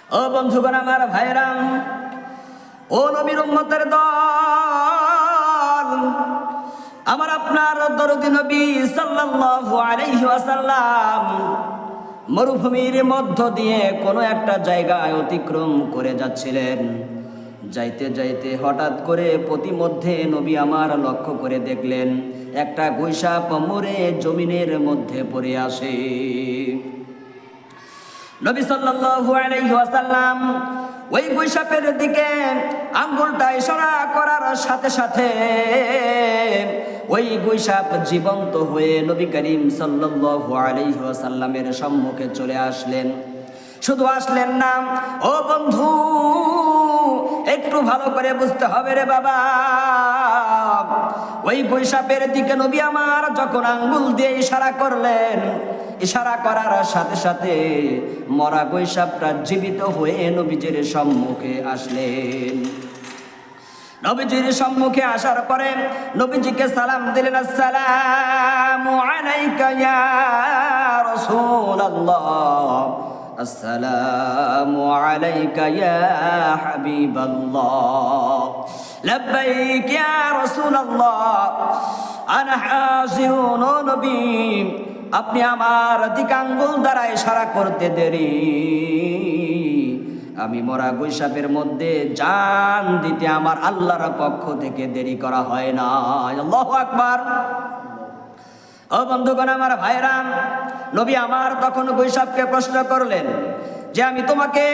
ও বন্ধুগণ, আমার ভাইরা, ও নবীর উম্মতের দল, আমার আপনার দরদি নবী সাল্লাল্লাহু আলাইহি ওয়াসাল্লাম মরুভূমির মধ্য দিয়ে কোনো একটা জায়গায় অতিক্রম করে যাচ্ছিলেন। যাইতে যাইতে হঠাৎ করে প্রতিমধ্যে নবী আমার লক্ষ্য করে দেখলেন একটা গুইসাপ মরে জমিনের মধ্যে পড়ে আসে। নবী সাল্লাল্লাহু আলাইহি ওয়াসাল্লাম ওই গুইসাপের দিকে আঙ্গুলটা ইশারা করার সাথে সাথে ওই গুইসাপ জীবন্ত হয়ে নবী করিম সাল্লাল্লাহু আলাইহি ওয়াসাল্লামের সম্মুখে চলে আসলেন। শুধু আসলেন না, ও বন্ধু, একটু ভালো করে বুঝতে হবে রে বাবা, ওই গুইসাপের দিকে নবী আমার যখন আঙ্গুল দিয়ে ইশারা করলেন, ইশারা করার সাথে সাথে মরা গুইসাপটা জীবিত হয়ে নবীজির সম্মুখে আসলেন। নবীজির সম্মুখে আসার পরে নবীজিকে সালাম দিলেন, আসসালামু আলাইকা ইয়া রাসূলুল্লাহ, আসসালামু আলাইকা ইয়া হাবিবাল্লাহ, লাব্বাইক ইয়া রাসূলুল্লাহ, আনা হাজিরুন। ও নবী, আপনি আমার দিকে আঙ্গুল দ্বারা ইশারা করতে দেরি, আমি মরা গুইসাপের মধ্যে জান দিতে আমার আল্লাহর পক্ষ থেকে দেরি করা হয় না। আল্লাহু আকবার। ও বন্ধুগণ, আমার ভাইরা, নবী আমার তখন গুইসাপকে প্রশ্ন করলেন যে আমি তোমাকে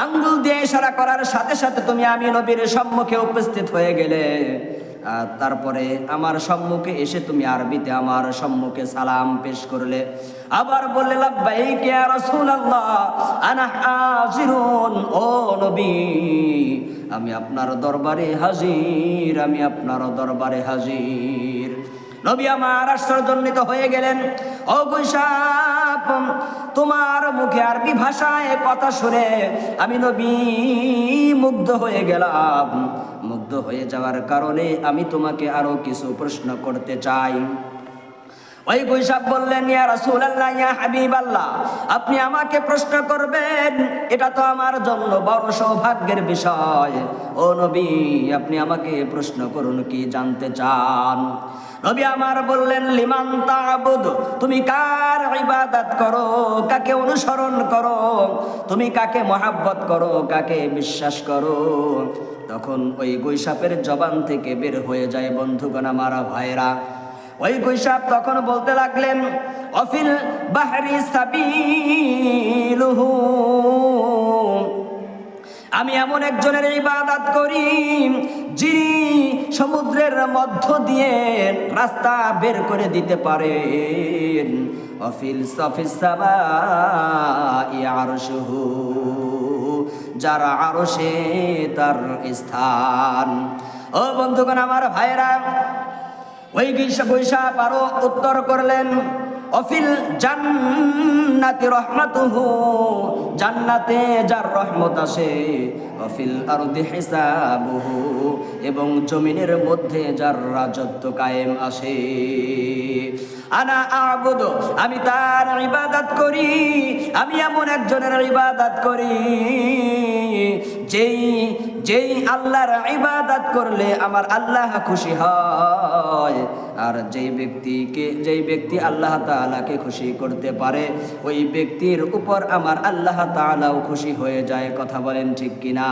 আঙ্গুল দিয়ে ইশারা করার সাথে সাথে তুমি আমি নবীর সম্মুখে উপস্থিত হয়ে গেলে, আর তারপরে আমার সম্মুখে এসে তুমি আরবিতে আমার সম্মুখে সালাম পেশ করলে, আবার বললে লাব্বাইক ইয়া রাসূলুল্লাহ, আনা হাজিরুন। ও নবী, আমি আপনার দরবারে হাজির, আমি আপনার দরবারে হাজির। নবী আমার আশ্চর্যান্বিত হয়ে গেলেন। ও গুইসাপ, তোমার মুখে আরবি ভাষায় কথা শুনে আমি নবী মুগ্ধ হয়ে গেলাম। মুগ্ধ হয়ে যাওয়ার কারণে আমি তোমাকে আরো কিছু প্রশ্ন করতে চাই। ওই গুইসাপ বললেন, ইয়া রাসূলুল্লাহ, ইয়া হাবিবাল্লাহ, আপনি আমাকে প্রশ্ন করবেন, এটা তো আমার জন্য বড় সৌভাগ্যের বিষয়। ও নবী, আপনি আমাকে প্রশ্ন করুন, কি জানতে চান? নবী আমার বললেন, লিমান তা'বুদ, তুমি কার ইবাদত করো, কাকে অনুসরণ করো, তুমি কাকে মহাব্বত করো, কাকে বিশ্বাস করো? তখন ওই গুইসাপের জবান থেকে বের হয়ে যায়, বন্ধুগণ আমার ভাইরা, ওই গুইসাপ তখন বলতে লাগলেন, অফিল বাহরি সাবিলুহু, আমি এমন একজনের ইবাদত করি যিনি সমুদ্রের মধ্য দিয়ে রাস্তা বের করে দিতে পারেন। অফিল সাফিস সামাই আরশুহু, যার আরশে তার স্থান। ও বন্ধুগণ আমার ভাইরা, ওই গুইসাপ আরো উত্তর করলেন, অফিল জান্নাতি রহমাতুহু, জান্নাতে যার রহমত আসে, অফিল আরদি হিসাবুহু, এবং জমিনের মধ্যে যার রাজত্ব কায়েম আসে। আনা আবুদু, আমি তার ইবাদত করি, আমি এমন একজনের ইবাদত করি যেই আল্লাহর ইবাদত করলে আমার আল্লাহ খুশি হয়, আর যেই ব্যক্তি আল্লাহ তাআলাকে খুশি করতে পারে, ওই ব্যক্তির উপর আমার আল্লাহ তাআলাও খুশি হয়ে যায়। কথা বলেন ঠিক কিনা?